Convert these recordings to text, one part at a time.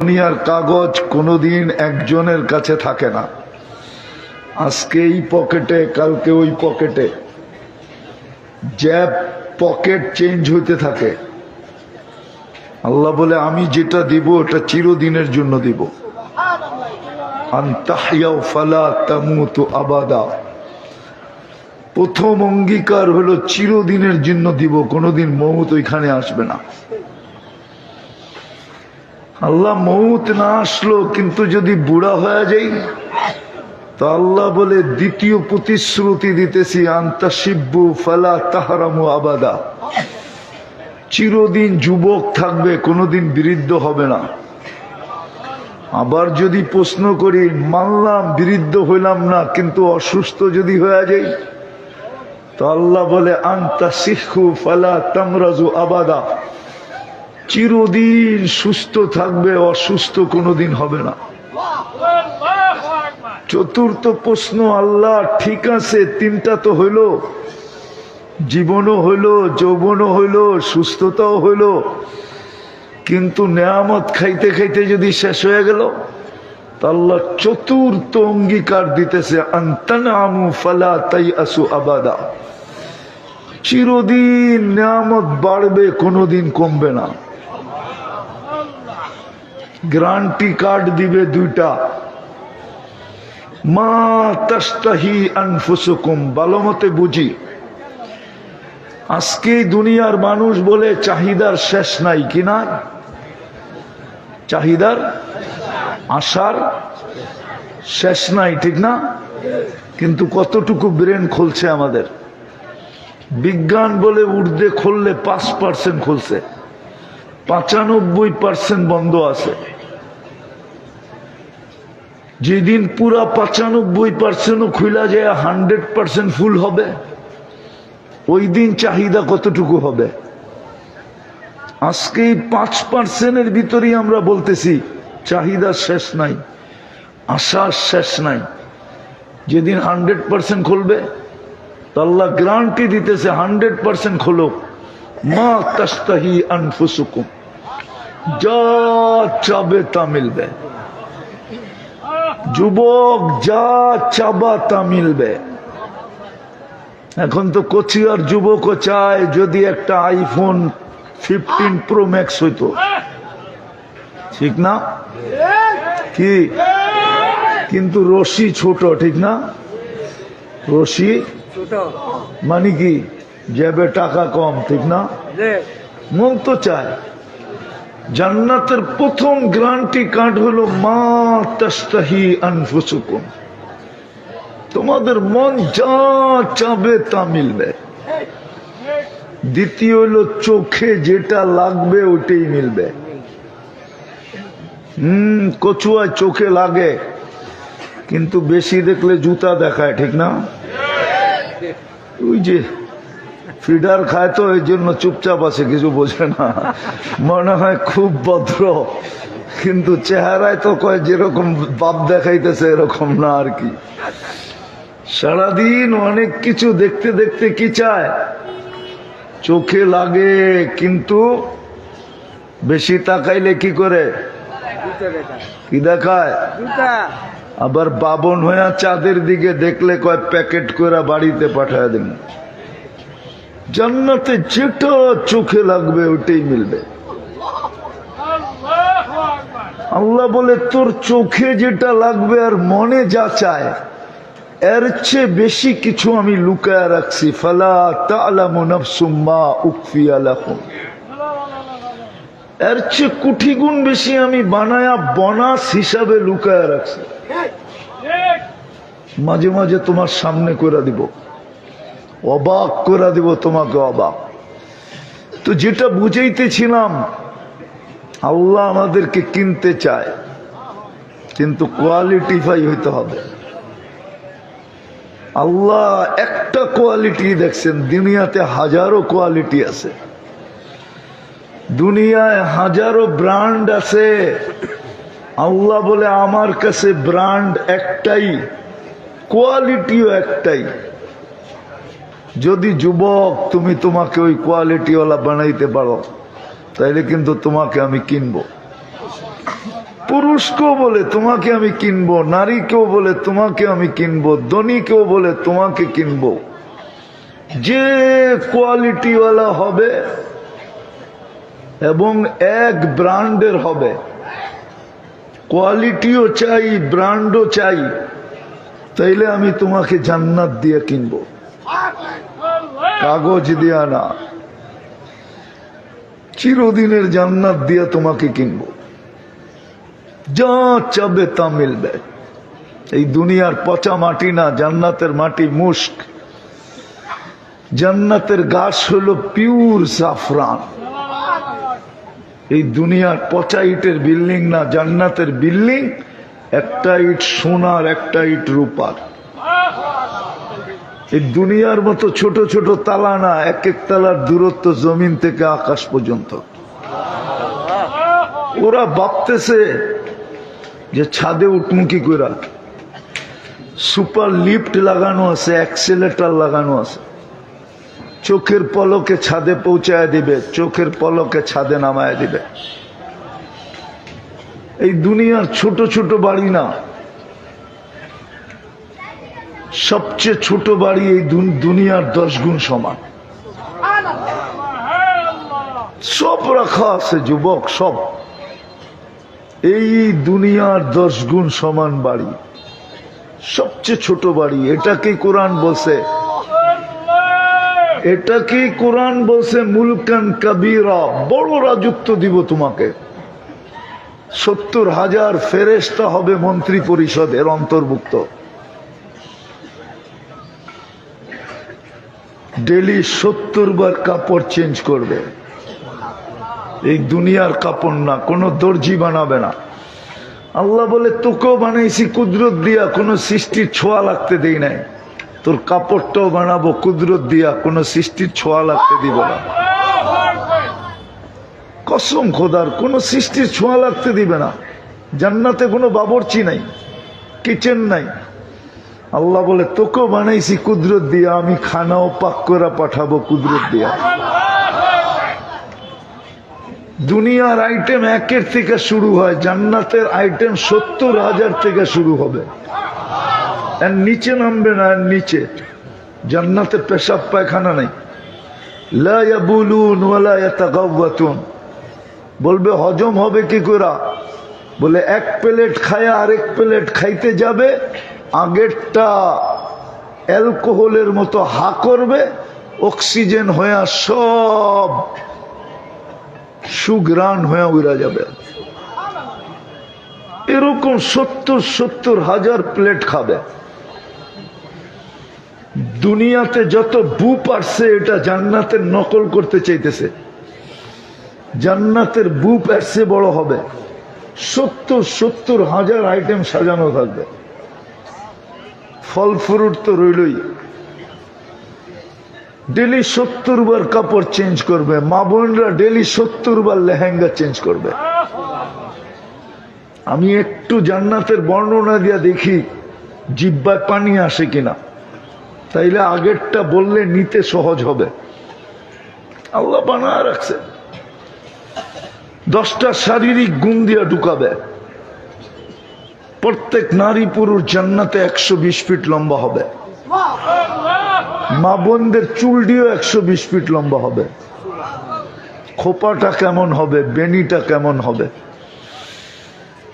দুনিয়ার কাগজ কোনোদিন একজনের কাছে থাকে না। আজকে এই পকেটে, কালকে ওই পকেটে, জ্যাব পকেট চেঞ্জ হইতে থাকে। আল্লাহ বলে আমি যেটা দিব ওটা চিরদিনের জন্য দিব। আনতাহইয়াও ফালা তামুতু আবাদা। প্রথম অঙ্গীকার হলো চিরদিনের জন্য দিব, কোনোদিন মউত ওইখানে আসবে না। আল্লাহ মউত না আসলো, কিন্তু যদি বুড়া হয়ে যাই তো আল্লাহ বলে দ্বিতীয় প্রতিশ্রুতি দিতেছি, আনতাশিব্বু ফালা তাহরামু আবাদা। চিরদিন যুবক থাকবে, কোনোদিন বৃদ্ধ হবে না। আবার যদি প্রশ্ন করি, মানলাম বৃদ্ধ হইলাম না, কিন্তু অসুস্থ যদি হয়ে যাই তো আল্লাহ বলে আনতাশিহু ফালা তামরাজু আবাদা। চিরদিন সুস্থ থাকবে, অসুস্থ কোনোদিন হবে না। চতুর্থ প্রশ্ন, আল্লাহ ঠিক আছে তিনটা তো হইল, জীবনও হইল, যৌবনও হইল, সুস্থতাও হইল, কিন্তু নেয়ামত খাইতে খাইতে যদি শেষ হয়ে গেল তা আল্লাহ চতুর্থ অঙ্গীকার দিতেছে, আনতানামু ফালা তাইআসু আবাদা। চিরদিন নেয়ামত বাড়বে, কোনোদিন কমবে না। গ্যারান্টি কার্ড দিবে দুইটা, মা তাশতাহি আনফুসুকুম। ভালো মতে বুঝি, আজকে দুনিয়ার মানুষ বলে চাহিদার শেষ নাই, কিনা চাহিদার আশার শেষ নাই, ঠিক না? কিন্তু কতটুকু ব্রেন খুলছে আমাদের? বিজ্ঞান বলে ঊর্ধ্বে খুললে 5% খুলছে, 95% বন্ধ আছে। যেদিন পুরা 95% খুলা যায় 100% ফুল হবে, ওই দিন চাহিদা কতটুকু হবে? আজকে 5%-এর ভিতরেই আমরা বলতেছি চাহিদা শেষ নাই, আশার শেষ নাই। যেদিন 100% খুলবে তো আল্লাহ গ্যারান্টি দিতেছে 100% খোলো, মা তাশতাহি আনফুসুকুম, যা চাবে তা মিলবে। যুবক যা চাবা তা মিলবে। এখন তো কচি আর যুবকও চায় যদি একটা আইফোন 15 প্রো ম্যাক্স হইতো, ঠিক না? কি কিন্তু রশি ছোট, ঠিক না? রশি মানে কি, জেবে টাকা কম, ঠিক না? মন তো চায়। জান্নাতের প্রথম গ্যারান্টি কার্ড হলো মা তাশতাহি আনফুসুকুম, তোমাদের মন যা চাবে তা মিলবে। দ্বিতীয় হলো চোখে যেটা লাগবে ওইটাই মিলবে। কচুয়ায় চোখে লাগে, কিন্তু বেশি দেখলে জুতা দেখায়, ঠিক না? ওই যে ফিডার খায় তো এই জন্য চুপচাপ আছে, কিছু বোঝে না, মনে হয় খুব ভদ্র, কিন্তু চেহারায় তো কয় যেরকম বাপ দেখাইতেছে এরকম না আর কি। সারাদিন অনেক কিছু দেখতে দেখতে কি চায়, চোখে লাগে, কিন্তু বেশি তাকাইলে কি করে, কি দেখায়? আবার বাবন হইয়া চাঁদের দিকে দেখলে কয় প্যাকেট করে বাড়িতে পাঠায় দেন। জান্নাতে যেটা চোখে লাগবে ওটাই মিলবে। আল্লাহ বলে তোর চোখে যেটা লাগবে আর মনে যা চায় এর চেয়ে বেশি কিছু আমি লুকায়া রাখছি। ফালা তা'লামু নাফসুম মা উখফিয়া লাহুম। এর চেয়ে কোটি গুণ বেশি আমি বানায়া বোনাস হিসাবে লুকায়া রাখছি। মাঝে মাঝে তোমার সামনে করে দিব, অবাক করে দিব তোমাকে, অবাক। তো যেটা বুঝাইতেছিলাম, আল্লাহ আমাদেরকে কিনতে চায়, কিন্তু কোয়ালিটিফাই হইতে হবে। আল্লাহ একটা কোয়ালিটি দেখছেন, দুনিয়াতে হাজারো কোয়ালিটি আছে, দুনিয়ায় হাজারো ব্র্যান্ড আছে। আল্লাহ বলে আমার কাছে ব্র্যান্ড একটাই, কোয়ালিটিও একটাই। যদি যুবক তুমি তোমাকে ওই কোয়ালিটিওয়ালা বানাইতে পারো তাইলে কিন্তু তোমাকে আমি কিনবো। পুরুষকেও বলে তোমাকে আমি কিনবো, নারীকেও বলে তোমাকে আমি কিনবো, ধনীকেও বলে তোমাকে কিনবো। যে কোয়ালিটিওয়ালা হবে এবং এক ব্র্যান্ডের হবে, কোয়ালিটিও চাই ব্র্যান্ডও চাই, তাইলে আমি তোমাকে জান্নাত দিয়ে কিনবো, কাগজ দিয়া না, চিরদিনের জান্নাত দিয়ে তোমাকে কিনবো। যা চাবে তা মিলবে। এই দুনিয়ার পচা মাটি না, জান্নাতের মাটি মুস্ক। জান্নাতের গাছ হলো পিওর জাফরান। এই দুনিয়ার পচা ইটের বিল্ডিং না, জান্নাতের বিল্ডিং একটা ইট সোনার, একটা ইট রূপার। এই দুনিয়ার মতো ছোট ছোট তালা না, এক এক তালার দূরত্ব জমিন থেকে আকাশ পর্যন্ত। ওরা ভাবতেছে যে ছাদে উঠমুখী করে, সুপার লিফট লাগানো আছে, অ্যাক্সেলেটার লাগানো আছে, চোখের পলকে ছাদে পৌঁছায় দিবে, চোখের পলকে ছাদে নামায় দিবে। এই দুনিয়ার ছোট ছোট বাড়ি না, সবচেয়ে ছোট বাড়ি এই দুনিয়ার 10 গুণ সমান। সব রাখা আছে যুবক, সব এই দুনিয়ার 10 গুণ সমান বাড়ি, সবচেয়ে ছোট বাড়ি। এটাকেই কোরআন বলছে, এটাকেই কোরআন বলছে মুলকান কাবীরা, বড় রাজত্ব দিব তোমাকে। 70,000 ফেরেশতা হবে মন্ত্রী পরিষদের অন্তর্ভুক্ত। ডেলি 70 বার কাপড় চেঞ্জ করবে। এই দুনিয়ার কাপড় না, কোন দর্জি বানাবে না। আল্লাহ বলে তোকেও বানাইছি কুদরত দিয়া, কোন সৃষ্টির ছোঁয়া লাগতে দেই নাই। তোর কাপড়টাও বানাবো কুদরত দিয়া, কোন সৃষ্টির ছোঁয়া লাগতে দিব না। কসম খোদার, কোন সৃষ্টির ছোঁয়া লাগতে দিবে না। জান্নাতে কোনো বাবরচি নাই, কিচেন নাই। আল্লাহ বলে তোকেও বানাইছি কুদরত দিয়া, আমি খানাও পাক করে পাঠাবো কুদরত দিয়া। দুনিয়ার আইটেম 1 থেকে শুরু হয়, জান্নাতের আইটেম 70,000 থেকে শুরু হবে। এর নিচে নামবে না, এর নিচে। জান্নাতে পেশাব পায়খানা নাই। লা ইয়াবুলুন ওয়ালা ইয়াতাগাওয়াতুন। বলবে হজম হবে কি করে? বলে 1 প্লেট খায় আরেক প্লেট খাইতে যাবে, আগেরটা অ্যালকোহলের মতো হা করবে, অক্সিজেন হয়ে সব সুগ্রাণ হয়ে উড়া যাবে। এরকম 70,000 প্লেট খাবে। দুনিয়াতে যত বুপ আসছে, এটা জান্নাতের নকল করতে চাইতেছে। জান্নাতের বুপ আসছে বড় হবে। 70,000 আইটেম সাজানো থাকবে। ফল ফ্রুট তো রইলই। ডেলি 70 বার কাপড় চেঞ্জ করবে। মা বোনরা ডেলি 70 বার লেহেঙ্গা চেঞ্জ করবে। আমি একটু জান্নাতের বর্ণনা দিয়া দেখি জিহ্বায় পানি আসে কিনা, তাইলে আগেরটা বললে নিতে সহজ হবে। আল্লাহ বানায় রাখছে। 10টা শারীরিক গুণ দিয়া ঢুকাবে। প্রত্যেক নারী পুরুষ জান্নাতে 120 ফিট লম্বা হবে। মা বোনদের চুলটিও 120 ফিট লম্বা হবে। খোপাটা কেমন হবে, বেনিটা কেমন হবে,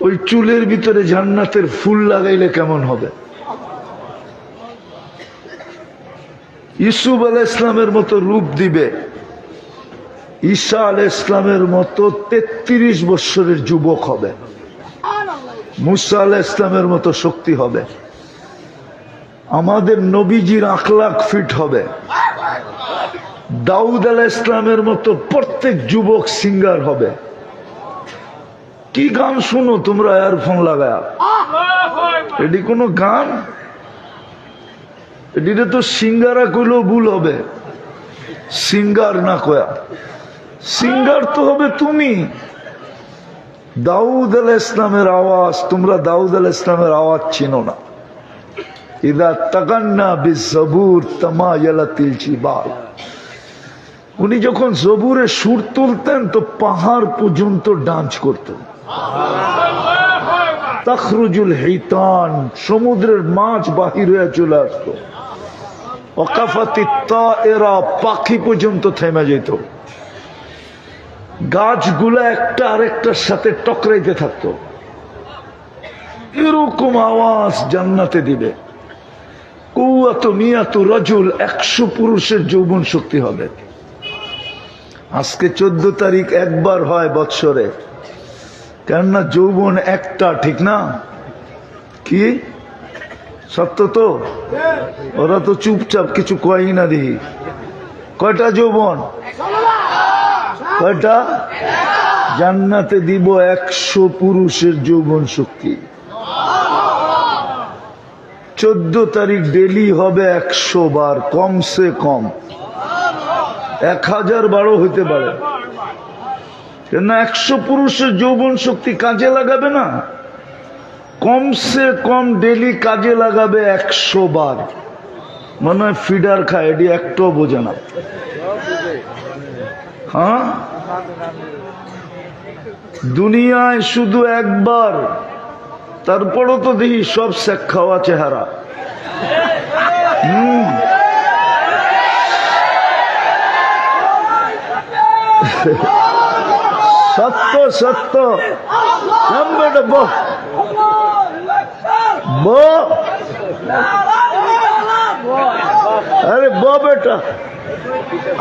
ওই চুলের ভিতরে জান্নাতের ফুল লাগাইলে কেমন হবে। ইউসুফ আলাইহিস ইসলামের মতো রূপ দিবে। ঈসা আলাইহিস ইসলামের মতো 33 বছরের যুবক হবে। মুসা আলাইহিস ইসলামের মতো শক্তি হবে। আমাদের নবীজির আখলাক ফিট হবে। দাউদ আলাইহিস ইসলামের মতো প্রত্যেক যুবক সিঙ্গার হবে। কি গান শুনো তোমরা ইয়ারফোন লাগায়া? এটি কোনো গান? এটিতে তো সিঙ্গারা কইলেও ভুল হবে। সিঙ্গার না কয়া, সিঙ্গার তো হবে তুমি। দাউদ আলাইহিস ইসলামের আওয়াজ, তোমরা দাউদ আলাইহিস ইসলামের আওয়াজ চিনো না। ইদা তাগান্না বিজবুর তামায়ালাতিল জিবাল। উনি যখন জবুরে সুর তুলতেন তো পাহাড় পর্যন্ত ডান্স করতেন। তাখরুজুল হিতান, সমুদ্রের মাছ বাহির হয়ে চলে আসতো। ওয়াকাফাতিত তায়রা, পাখি পর্যন্ত থেমে যেত। গাছগুলা একটা আরেকটার সাথে টকরাইতে থাকতো। এরকম আওয়াজ জান্নাতে দিবে। কুওয়াত মিয়াতু রাজুল, 100 পুরুষের যৌবন শক্তি হবে। আজকে 14 তারিখ একবার হয় বৎসরে, কেননা যৌবন একটা, ঠিক না? কি সত্য তো? ওরা তো চুপচাপ, কিছু কয়ই না। দেখি কয়টা যৌবন? কয়টা? জান্নাতে দিব 100 পুরুষের যৌবন শক্তি। 14 তারিখ ডেলি হবে 100 বার, কমসে কম 1000 বারও হইতে পারে। কেন 100 পুরুষের যৌবন শক্তি কাজে লাগাবে না? কমসে কম ডেলি কাজে লাগাবে 100 বার। মনে হয় ফিডার খায়, এটি একটাও বোঝে না। হ্যাঁ, দুনিয়ায় শুধু একবার, তারপরও তো দেখি সব শেখ খাওয়া চেহারা। সত্য সত্য। আরে বেটা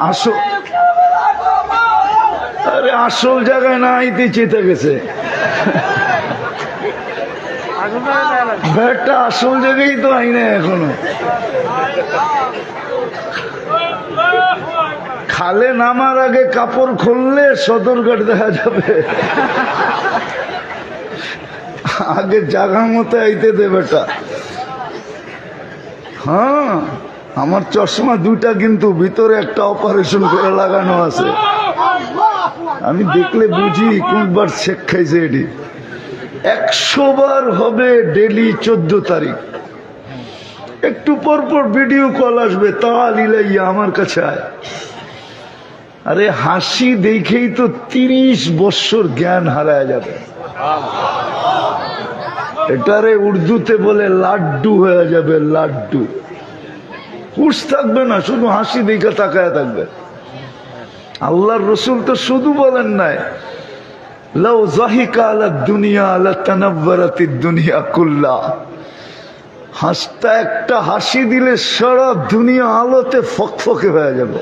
আসো, আরে আসল জায়গায় না আইতে চেতে গেছে বেটা, আসল জায়গায় তো আই না এখনো। খালে নামার আগে কাপড় খুললে সদরঘাট দেখা যাবে। আগে জায়গা মতো আইতে দে বেটা। হ্যাঁ, আমার চশমা 2টা, কিন্তু ভিতরে একটা অপারেশন করে লাগানো আছে। আমি দেখলে বুঝি কোনবার শেখ খাইছে। এটি 100 বার হবে ডেলি 14 তারিখ। একটু পর পর ভিডিও কল আসবে, তাল ইলাইয়া আমার কাছে আয়। আরে হাসি দেখেই তো 30 বছর জ্ঞান হারায় যাবে। এটারে উর্দুতে বলে লাড্ডু হয়ে যাবে, লাড্ডু। হুশ থাকবে না, শুধু হাসি দেখে তাকায় থাকবে। আল্লাহর রসুল তো শুধু বলেন নাই, লাউ যাহিকা আলা দুনিয়া লাতানাওয়ারাতিদ দুনিয়া কুল্লা। হাসটা একটা হাসি দিলে সারা দুনিয়া আলোতে ফকফকে হয়ে যাবে।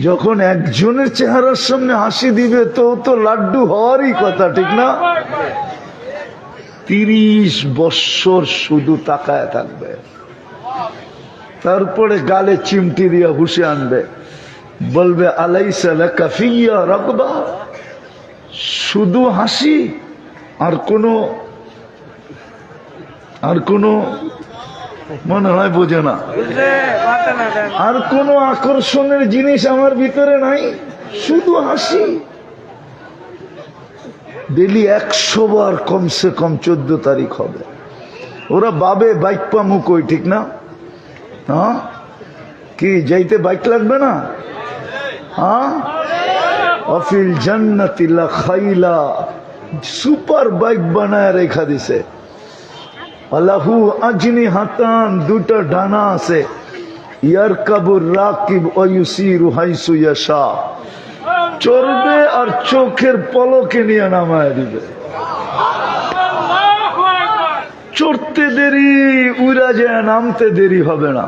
যখন একজনের চেহারার সামনে হাসি দিবে তো লাড্ডু হওয়ারই কথা, ঠিক না? 30 বছর শুধু তাকায় থাকবে, তারপরে গালে চিমটি দিয়া হুশে আনবে, বলবে আলাইসা লাকা ফিয়া রাগবা। শুধু হাসি, আর কোনো মনে হয় বোঝে না, আর কোনো আকর্ষণের জিনিস আমার ভিতরে নাই, শুধু হাসি। ডেলি 100 বার কমসে কম 14 তারিখ হবে। ওরা বাবে বাইক পামু কই, ঠিক না? হ্যাঁ, কি যাইতে বাইক লাগবে না? হ্যাঁ, অফিল জান্নাতি লা খাইলা, সুপার বাইক বানায় রেখা দিছে। আল্লাহু আজনি হাতান, 2টা ডানা আছে। ইয়ারকাবুর রাকিব ওয়া ইউসিরু হাইসু ইয়াশা, চড়বে আর চোখের পলকে নিয়ে নামায় দিবে। চড়তে দেরি, উড়া যায়, নামতে দেরি হবে না।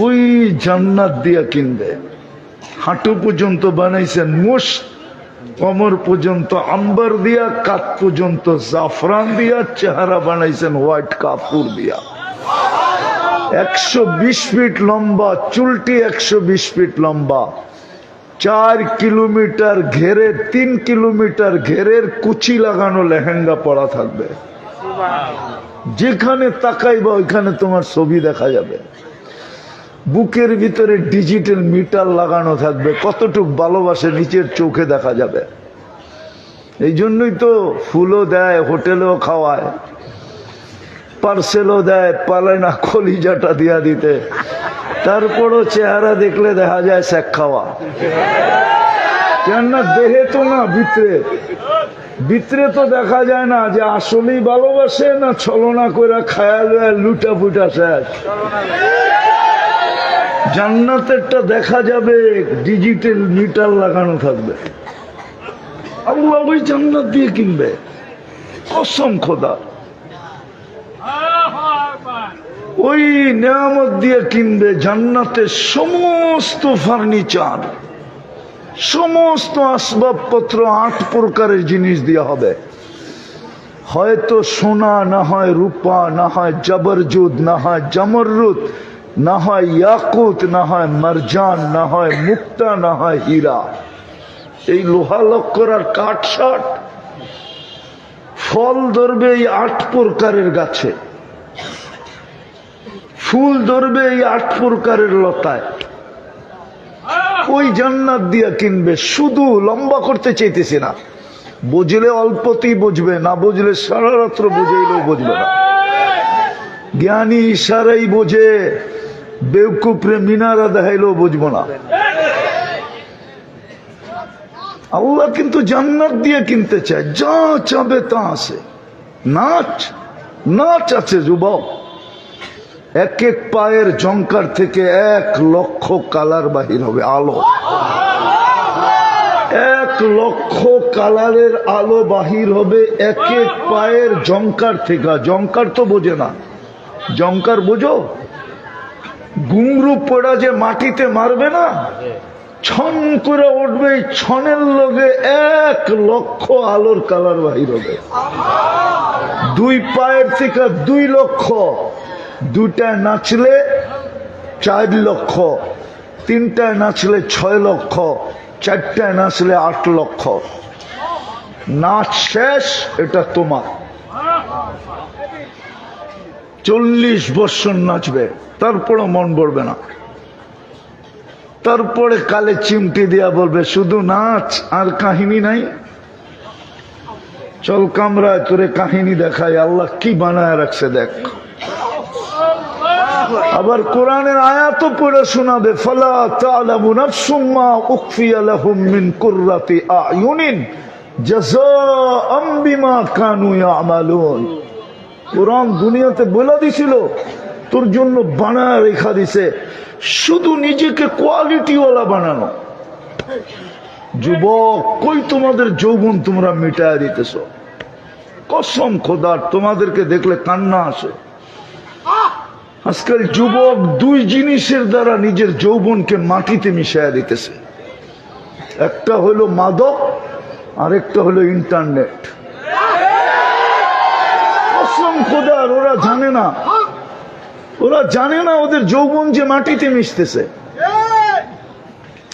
ওই জান্নাত দিয়া কিনবে। হাঁটু পর্যন্ত বানাইছেন মুশ, কমর পর্যন্ত আম্বার দিয়া, কাত পর্যন্ত জাফরান দিয়া, চেহারা বানাইছেন হোয়াইট কাপড় দিয়া। 120 ফিট লম্বা, চুলটি 120 ফিট লম্বা, 4 কিলোমিটার ঘেরে, 3 কিলোমিটার ঘেরের কুচি লাগানো লেহেঙ্গা পরা থাকবে। যেখানে তাকাইবা ওইখানে তোমার ছবি দেখা যাবে। বুকের ভিতরে ডিজিটাল মিটার লাগানো থাকবে, কতটুক ভালোবাসে নিচের চোখে দেখা যাবে। এই জন্যই তো ফুলও দেয়, হোটেলেও খাওয়ায়, পার্সেলও দেয়, পালে না কলিজাটা দিয়া দিতে। তারপরও চেহারা দেখলে দেখা যায় শেখ খাওয়া। জান্নাত দেহে তো না, ভিতরে ভিতরে তো দেখা যায় না যে আসলেই ভালোবাসে না ছলনা করে খায়াল লুটা ফুটা শেষ। জান্নাতেরটা দেখা যাবে, ডিজিটাল মিটার লাগানো থাকবে। আল্লাহ ওই জান্নাত দিয়ে কিনবে, কসম খোদা, ওই নিয়ামত দিয়ে কিনবে। জান্নাতের সমস্ত ফার্নিচার, সমস্ত আসবাবপত্র 8 প্রকারের জিনিস দেওয়া হবে। হয়তো সোনা, না হয় রূপা, না হয় জবরজুদ, না হয় জমরুদ, না হয় ইয়াকুত, না হয় মারজান, না হয় মুক্তা, না হয় হীরা। এই লোহা লক্কর আর কাঠ শাট। ফল ধরবে এই 8 প্রকারের গাছে, ফুল ধরবে এই 8 প্রকারের লতায়। ওই জান্নাত দিয়া কিনবে। শুধু লম্বা করতে চাইতেছি না, বুঝলে অল্পতেই বুঝবে, না বুঝলে সারা রাত্র বুঝাইলেও বুঝবে না। জ্ঞানী ইশারাই বোঝে, বেউকুফরে মিনারা দেখাইলেও বুঝবো না। আল্লাহ কিন্তু জান্নাত দিয়ে কিনতে চায়, যা চাবে তা আছে। নাচ নাচ আছে যুবক, এক এক পায়ের জঙ্কার থেকে 1 লক্ষ কালার বাহির হবে, আলো। 1 লক্ষ কালারের আলো বাহির হবে এক এক পায়ের জঙ্কার থেকে। জঙ্কার তো বোঝে না, জঙ্কার বোঝো? ঘুংরু পড়া যে মাটিতে মারবে না, ছন করে উঠবে, ছনের লগে 1 লক্ষ আলোর কালার বাহির হবে। 2 পায়ের থেকে 2 লক্ষ, 2টায় নাচলে 4 লক্ষ, 3টায় নাচলে 6 লক্ষ, 4টায় নাচলে 8 লক্ষ। নাচ শেষ, এটা তোমার। 40 বৎসর নাচবে, তারপরে মন ভরবে না। তারপরে কালে চিমটি দিয়া বলবে শুধু নাচ আর কাহিনী নাই। চল কামরায় তোরে কাহিনী দেখাই, আল্লাহ কি বানায় রাখছে দেখ। আবার কোরআনের আয়াতও পড়ে শোনাবে, ফালা তা'লামু নাফসুম মা উখফিয়া লাহুম মিন কুররাতি আ'য়ুনিন জাযাআম বিমা কানু ইয়া'মালুন। কোরআন দুনিয়াতে বলে দিছিল, তোর জন্য বানায় রেখা দিছে, শুধু নিজেকে কোয়ালিটিওয়ালা বানানো। যুবক, কই তোমাদের যৌবন তোমরা মিটায় দিতেছ? কসম খোদার, তোমাদেরকে দেখলে কান্না আসে। আজকাল যুবক 2 জিনিসের দ্বারা নিজের যৌবনকে মাটিতে মিশাইয়া দিতেছে। একটা হলো মাদক, আরেকটা হলো ইন্টারনেট। কসম খোদার, ওরা জানে না, ওরা জানে না ওদের যৌবন যে মাটিতে মিশতেছে।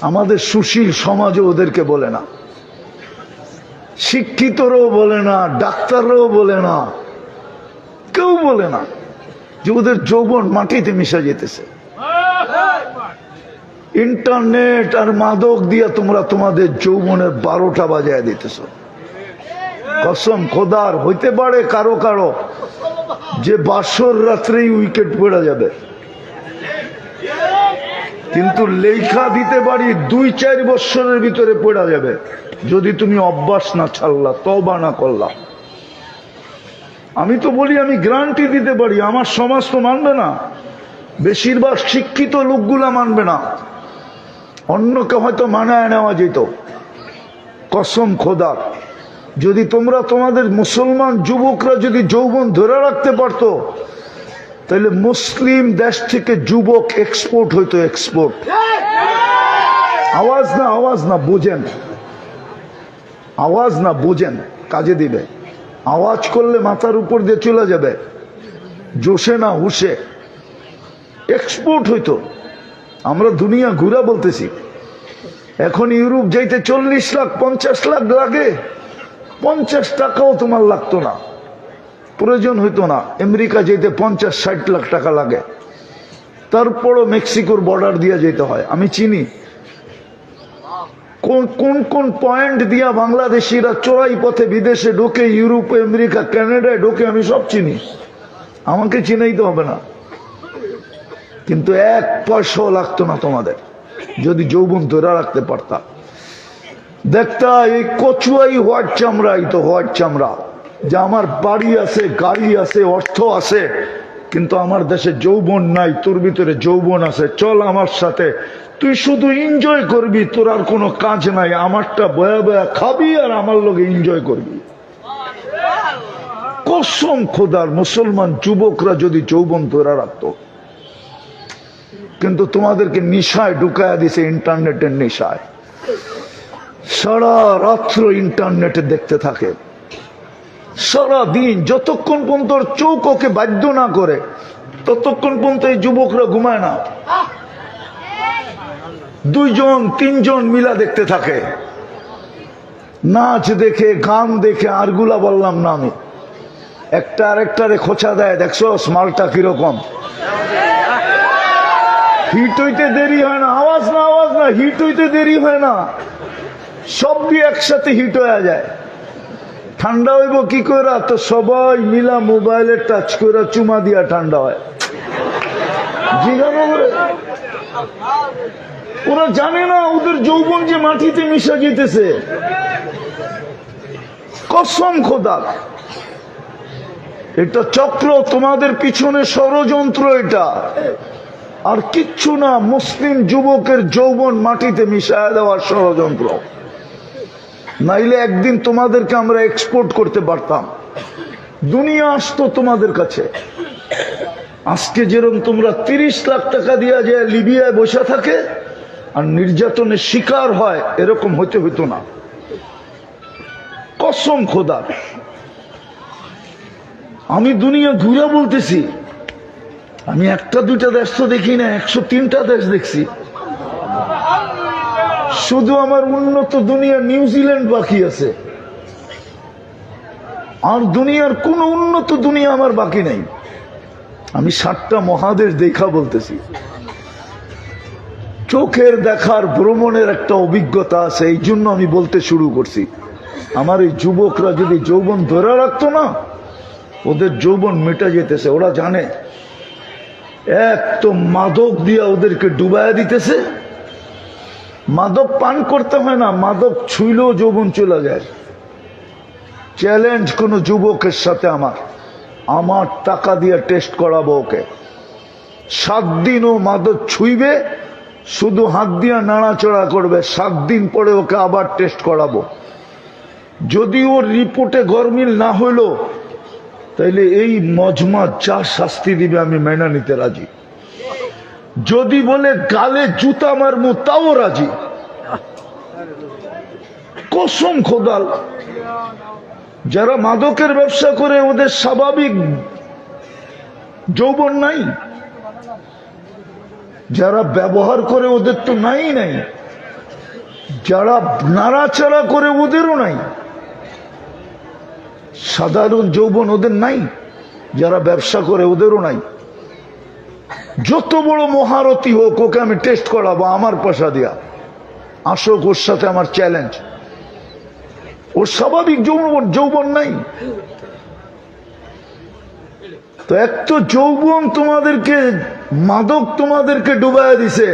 আমাদের সুশীল সমাজও ওদেরকে বলে না, শিক্ষিতরাও বলে না, ডাক্তাররাও বলে না, কেউ বলে না যে ওদের যৌবন মাটিতে মিশে যেতেছে। ইন্টারনেট আর মাদক দিয়ে তোমরা তোমাদের যৌবনের 12টা বাজায় দিতেছ। কসম খোদার, হইতে পারে কারো কারো যে বাসর রাত্রেই উইকেট পড়ে যাবে, কিন্তু লেখা দিতে পারি 2-4 বৎসরের ভিতরে পড়ে যাবে, যদি তুমি অভ্যাস না ছাড়লা, তওবা না করলা। আমি তো বলি, আমি গ্যারান্টি দিতে পারি, আমার সমাজ তো মানবে না, বেশিরভাগ শিক্ষিত লোকগুলা মানবে না, অন্যকে হয়তো মানায় নেওয়া যেত। কসম খোদার, যদি তোমরা তোমাদের মুসলমান যুবকরা যদি যৌবন ধরে রাখতে পারতো, তাহলে মুসলিম দেশ থেকে যুবক এক্সপোর্ট হইতো, এক্সপোর্ট। আওয়াজ না, আওয়াজ না, বুঝেন, আওয়াজ না, বুঝেন, কাজে দিবে। আওয়াজ করলে মাথার উপর দিয়ে চলে যাবে, জোশে না হুশে। এক্সপোর্ট হইতো। আমরা দুনিয়া ঘুরা বলতেছি। এখন ইউরোপ যাইতে 40 লাখ 50 লাখ লাগে, 50 টাকাও তোমার লাগতো না, প্রয়োজন হইতো না। আমেরিকা যেতে 50-60 লাখ টাকা লাগে, তারপরও মেক্সিকোর বর্ডার দিয়ে যেতে হয়। আমি চিনি কোন কোন পয়েন্ট দিয়া বাংলাদেশিরা চোরাই পথে বিদেশে ঢোকে, ইউরোপ, আমেরিকা, কানাডায় ঢোকে, আমি সব চিনি। আমাকে চিনাইতে হবে না। কিন্তু 1 পয়সাও লাগতো না তোমাদের, যদি যৌবন ধরে রাখতে পারতাম। দেখতা এই কচুয়াই হোয়াট চামড়াই তো হোয়াট চামড়া, যে আমার বাড়ি আছে, গাড়ি আছে, অর্থ আছে, কিন্তু আমার দেশে যৌবন নাই। তোর ভিতরে যৌবন আছে, চল আমার সাথে, তুই শুধু এনজয় করবি, তোর আর কোনো কাজ নাই, আমারটা বয়া বয়া খাবি আর আমার লোকে এনজয় করবি। কসম খোদার, মুসলমান যুবকরা যদি যৌবন ধরে রাখতো, কিন্তু তোমাদেরকে নিশায় ঢুকায়া দিছে, ইন্টারনেটের নেশায়। সারা রাত্র ইন্টারনেটে দেখতে থাকে, সারা দিন, যতক্ষণ পর্যন্ত চোখ ওকে বাধ্য না করে ততক্ষণ পর্যন্ত এই যুবকরা ঘুমায় না। 2 জন 3 জন মিলা দেখতে থাকে, নাচ দেখে, গান দেখে, আরগুলা বললাম না আমি। একটা আরেকটারে খোঁচা দেয়, দেখছো স্মালটা কিরকম। হিট হইতে দেরি হয় না, আওয়াজ না, হিট হইতে দেরি হয় না, সব দিয়ে একসাথে হিট হয়ে যায়। ঠান্ডা হইব কি করে? তো সবাই মিলা মোবাইলে টাচ করে চুমা দিয়া ঠান্ডা হয়। ওরা জানে না ওদের যৌবন যে মাটিতে মিশা যেতেছে। কসম খোদা, এটা চক্র, তোমাদের পিছনে ষড়যন্ত্র, এটা আর কিচ্ছু না। মুসলিম যুবকের যৌবন মাটিতে মিশায় দেওয়ার ষড়যন্ত্র। নাইলে একদিন তোমাদেরকে আমরা এক্সপোর্ট করতে পারতাম, দুনিয়া আসতো তোমাদের কাছে। আজকে যেরকম তোমরা 30 লাখ টাকা দিয়া যায় লিবিয়ায় বসে থাকে আর নির্যাতনের শিকার হয়, এরকম হইতে হইতো না। কসম খোদা, আমি দুনিয়া ঘুরে বলতেছি, আমি 1-2টা দেশ তো দেখি না, 103টা দেশ দেখছি। শুধু আমার উন্নত দুনিয়া নিউজিল্যান্ড বাকি আছে, আর দুনিয়ার কোন উন্নত দুনিয়া আমার বাকি নাই। আমি 7টা মহাদেশ দেখা বলতেছি। চোখের দেখার ভ্রমণের একটা অভিজ্ঞতা আছে, এই জন্য আমি বলতে শুরু করছি। আমার এই যুবকরা যদি যৌবন ধরে রাখতো না, ওদের যৌবন মিটা যেতেছে। ওরা জানে এক তো মাদক দিয়া ওদেরকে ডুবাইয়া দিতেছে। মাদক পান করতে হয় না, মাদক ছুইলেও যৌবন চলে যায়। চ্যালেঞ্জ কোন যুবকের সাথে আমার টাকা দিয়ে টেস্ট করাবো ওকে। 7 দিন ও মাদক ছুইবে, শুধু হাত দিয়ে নাড়াচড়া করবে। 7 দিন পরে ওকে আবার টেস্ট করাবো। যদি ওর রিপোর্টে গরমিল না হইল, তাইলে এই মজমা যা শাস্তি দিবে আমি মেনে নিতে রাজি। যদি বলে গালে জুতা মারমু, তাও রাজি। কসম খোদাল, যারা মাদকের ব্যবসা করে ওদের স্বাভাবিক যৌবন নাই, যারা ব্যবহার করে ওদের তো নাই, যারা নাড়াচাড়া করে ওদেরও নাই। সাধারণ যৌবন ওদের নাই, যারা ব্যবসা করে ওদেরও নাই। যত বড় মহারথী হোক, ওকে আমি টেস্ট করাবো আমার পয়সা দিয়া। আসুক, ওর সাথে আমার চ্যালেঞ্জ। ওর স্বাভাবিক যৌবন নাই। তো এক তো যৌবন তোমাদেরকে, মাদক তোমাদেরকে ডুবাইয়া দিছে,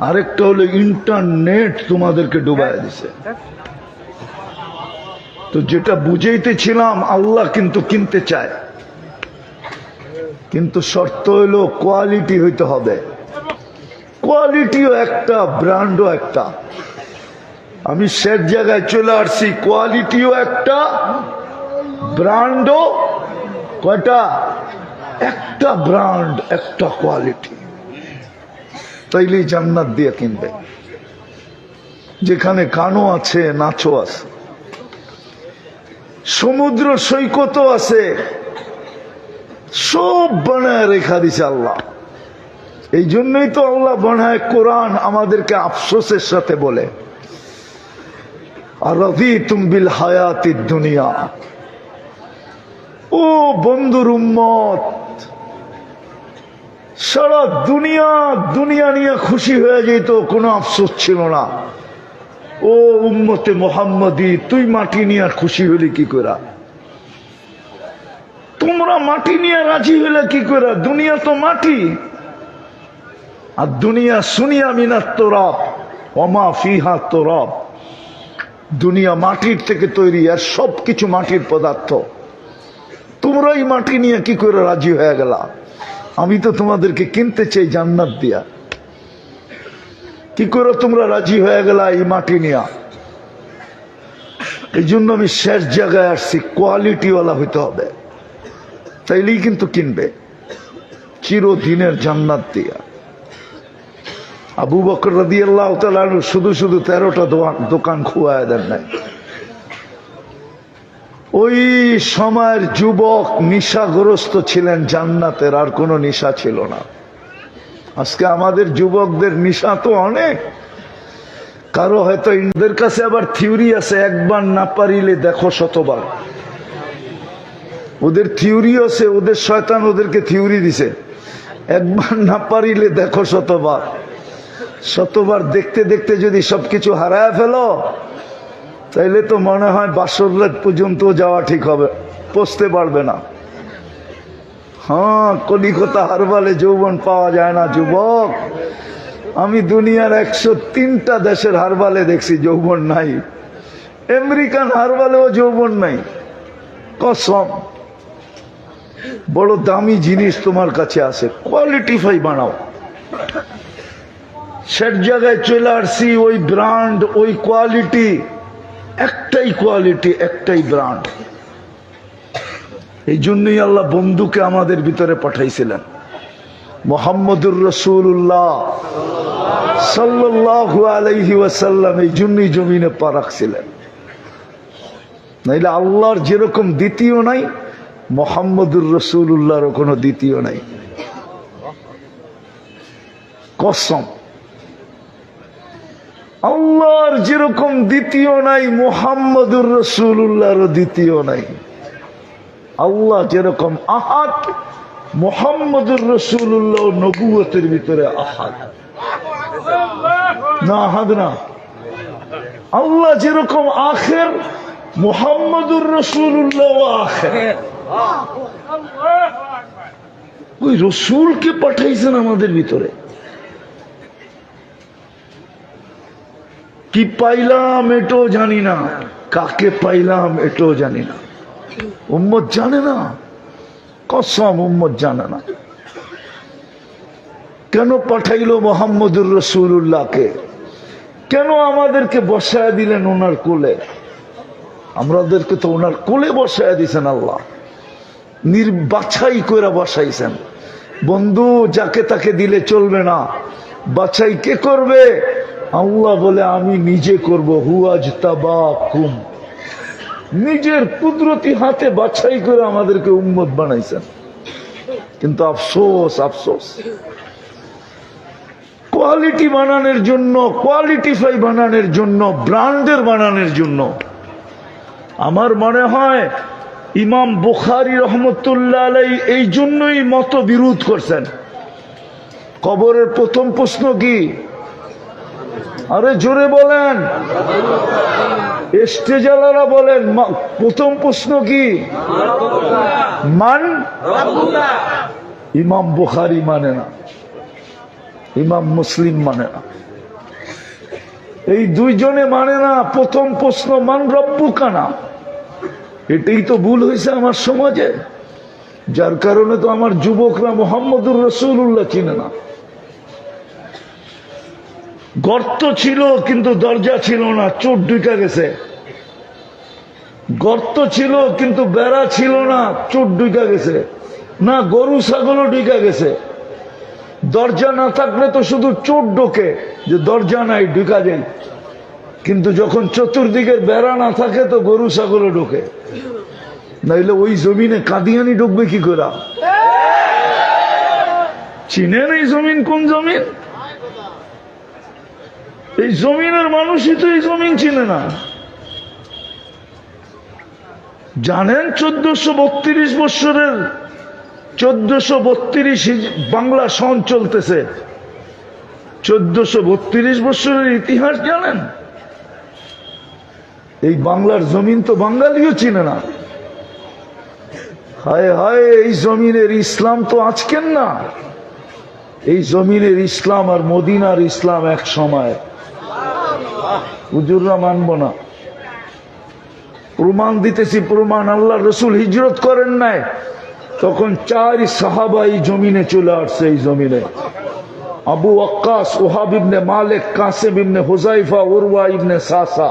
আরেকটা হলো ইন্টারনেট তোমাদেরকে ডুবাইয়া দিছে। তো যেটা বুঝাইতেছিলাম, আল্লাহ কিন্তু কিনতে চায়, কিন্তু শর্ত হইলো কোয়ালিটি হইতে হবে। কোয়ালিটিও একটা, ব্র্যান্ডও একটা। আমি শেষ জায়গায় চলে আসছি, কোয়ালিটিও একটা, ব্র্যান্ডও কয়টা? একটা ব্র্যান্ড, একটা কোয়ালিটি। তাইলেই জান্নাত দিয়ে কিনবে, যেখানে গানও আছে, নাচও আছে, সমুদ্র সৈকতও আছে, সব বানায় রেখা দিছে আল্লাহ। এই জন্যই তো আল্লাহ বানায় কোরআন আমাদেরকে আফসোসের সাথে বলে, আরাযীতুম বিল হায়াতিদ দুনিয়া। ও বন্ধুর উম্মত, সারা দুনিয়া নিয়ে খুশি হয়ে যেত, কোনো আফসোস ছিল না। ও উম্মতে মুহাম্মাদি, তুই মাটি নিয়ে খুশি হলি কি করে? তোমরা মাটি নিয়ে রাজি হলে কি করে? দুনিয়া তো মাটি। আর দুনিয়া সুনিয়া মিনাত তুরাব ওয়া মা ফিহা তুরাব। দুনিয়া মাটির থেকে তৈরি, আর সবকিছু মাটির পদার্থ। তোমরাই মাটি নিয়ে কি করে রাজি হয়ে গেলা? আমি তো তোমাদেরকে কিনতে চাই জান্নাত দিয়া। কি করে তোমরা রাজি হয়ে গেলা এই মাটি নিয়ে? এই জন্য আমি শেষ জায়গায় আসছি, কোয়ালিটিওয়ালা হইতে হবে, তাইলেই কিন্তু কিনবে চিরদিনের জান্নাত দিয়া। আবু বকর রাদিয়াল্লাহু তাআলা শুধু শুধু 13টা দোকান খুয়ায় দেন নাই। ওই সময়ের যুবক নিশাগ্রস্ত ছিলেন জান্নাতের, আর কোনো নিশা ছিল না। আজকে আমাদের যুবকদের নিশা তো অনেক। কারো হয়তো এদের কাছে আবার থিওরি আছে, একবার না পারিলে দেখো শতবার। ওদের থিওরি আছে, ওদের শয়তান ওদেরকে থিওরি দিছে, একবার না পারিলে দেখো শতবার। শতবার দেখতে দেখতে যদি সবকিছু হারায় ফেলো, তাইলে তো মনে হয় বাসর রাত পর্যন্ত যাওয়া ঠিক হবে, পৌঁছতে পারবে না। হ্যাঁ, কলিকতা হারবালে যৌবন পাওয়া যায় না যুবক। আমি দুনিয়ার 103টা দেশের হারবালে দেখছি, যৌবন নাই। আমেরিকান হারবালেও যৌবন নাই। কসম, বড় দামি জিনিস তোমার কাছে আছে, কোয়ালিটিফাই বানাও। সেট জায়গায় চলে আসছি, ওই ব্র্যান্ড, ওই কোয়ালিটি, একটাই কোয়ালিটি, একটাই ব্র্যান্ড। এই জন্যই আল্লাহ বন্ধুকে আমাদের ভিতরে পাঠাইছিলেন, মুহাম্মদুর রাসূলুল্লাহ সাল্লাল্লাহু আলাইহি ওয়াসাল্লাম। এই জন্যই জমিনে পা রাখছিলেন, নাইলে আল্লাহর যেরকম দ্বিতীয় নাই, মুহাম্মদুর রাসূলুল্লাহরও কোনো দ্বিতীয় নাই। কসম, আল্লাহর যেরকম দ্বিতীয় নাই, মুহাম্মদুর রাসূলুল্লাহরও দ্বিতীয় নাই। আল্লাহ যেরকম আহাদ, মুহাম্মদুর রাসূলুল্লাহ নবুয়তের ভিতরে আহাদ। না আহাদ না, আল্লাহ যেরকম আখের, মুহাম্মদুর রাসূলুল্লাহ আখের। ওই রসুলকে পাঠাইছেন আমাদের ভিতরে। কি পাইলাম এটাও জানি না, কাকে পাইলাম এটাও জানি না। উম্মত জানে না, কসম উম্মত জানে না। কেন পাঠাইলো মুহাম্মদুর রাসূলুল্লাহকে? কেন আমাদেরকে বসায় দিলেন ওনার কোলে? আমাদেরকে তো ওনার কোলে বসায় দিয়েছেন আল্লাহ, নির্বাছাই করে বসাইছেন। বন্ধু যাকে তাকে দিলে চলবে না, বাছাই কে করবে? আল্লাহ বলে আমি নিজে করব। হুয়াজতাবাকুম, নিজের কুদরতি হাতে বাছাই করে আমাদেরকে উম্মত বানাইছেন। কিন্তু আফসোস, আফসোস, কোয়ালিটি বানানোর জন্য, কোয়ালিটিফাই বানানোর জন্য, ব্র্যান্ডের বানানোর জন্য আমার মনে হয় ইমাম বুখারী রহমতুল্লাহ আলাইহি এই জন্যই মত বিরোধ করছেন। কবরের প্রথম প্রশ্ন কি? আরে জোরে বলেন, স্টেজালারা বলেন, প্রথম প্রশ্ন কি? মান রাব্বুকা। ইমাম বুখারী মানে না, ইমাম মুসলিম মানে না, এই দুইজনে মানে না। প্রথম প্রশ্ন মান রাব্বুকা না। এটাই তো ভুল হয়েছে আমার সমাজে, যার কারণে তো আমার যুবকরা মুহাম্মদুর রাসূলুল্লাহ চিনে না। গর্ত ছিল কিন্তু দরজা ছিল না, চোর ঢুকে গেছে। গর্ত ছিল কিন্তু বেড়া ছিল না, চোর ঢুকে গেছে। না, গরু ছাগলও ঢুকে গেছে। দরজা না থাকলে তো শুধু চোর ঢোকে, যে দরজা নাই ঢুকা যায়। কিন্তু যখন চতুর্দিকের বেড়া না থাকে তো গরু ছাগলও ঢোকে। নাইলে ওই জমিনে কাদিয়ানি ঢুকবে কি করে? চিনেন এই জমিন কোন জমিন? এই জমিনের মানুষই তো এই জমিন চিনে না। জানেন 1432 বৎসরের 1432 বাংলা সন চলতেছে। 1432 বৎসরের ইতিহাস জানেন? এই বাংলার জমিন তো বাঙালিও চিনে না। হায় হায়, এই জমিনের ইসলাম তো আজকের না। এই জমিনের ইসলাম আর মদিনার ইসলাম এক সময়। হুজুররা মানব না, প্রমাণ দিতেছি, প্রমাণ। আল্লাহ রসুল হিজরত করেন নাই, তখন 4 সাহাবা এই জমিনে চলে আসছে। এই জমিনে আবু ওয়াক্কাস, ওহাব ইবনে মালিক, কাসিম ইবনে হুযায়ফা, উরওয়া ইবনে সাসা।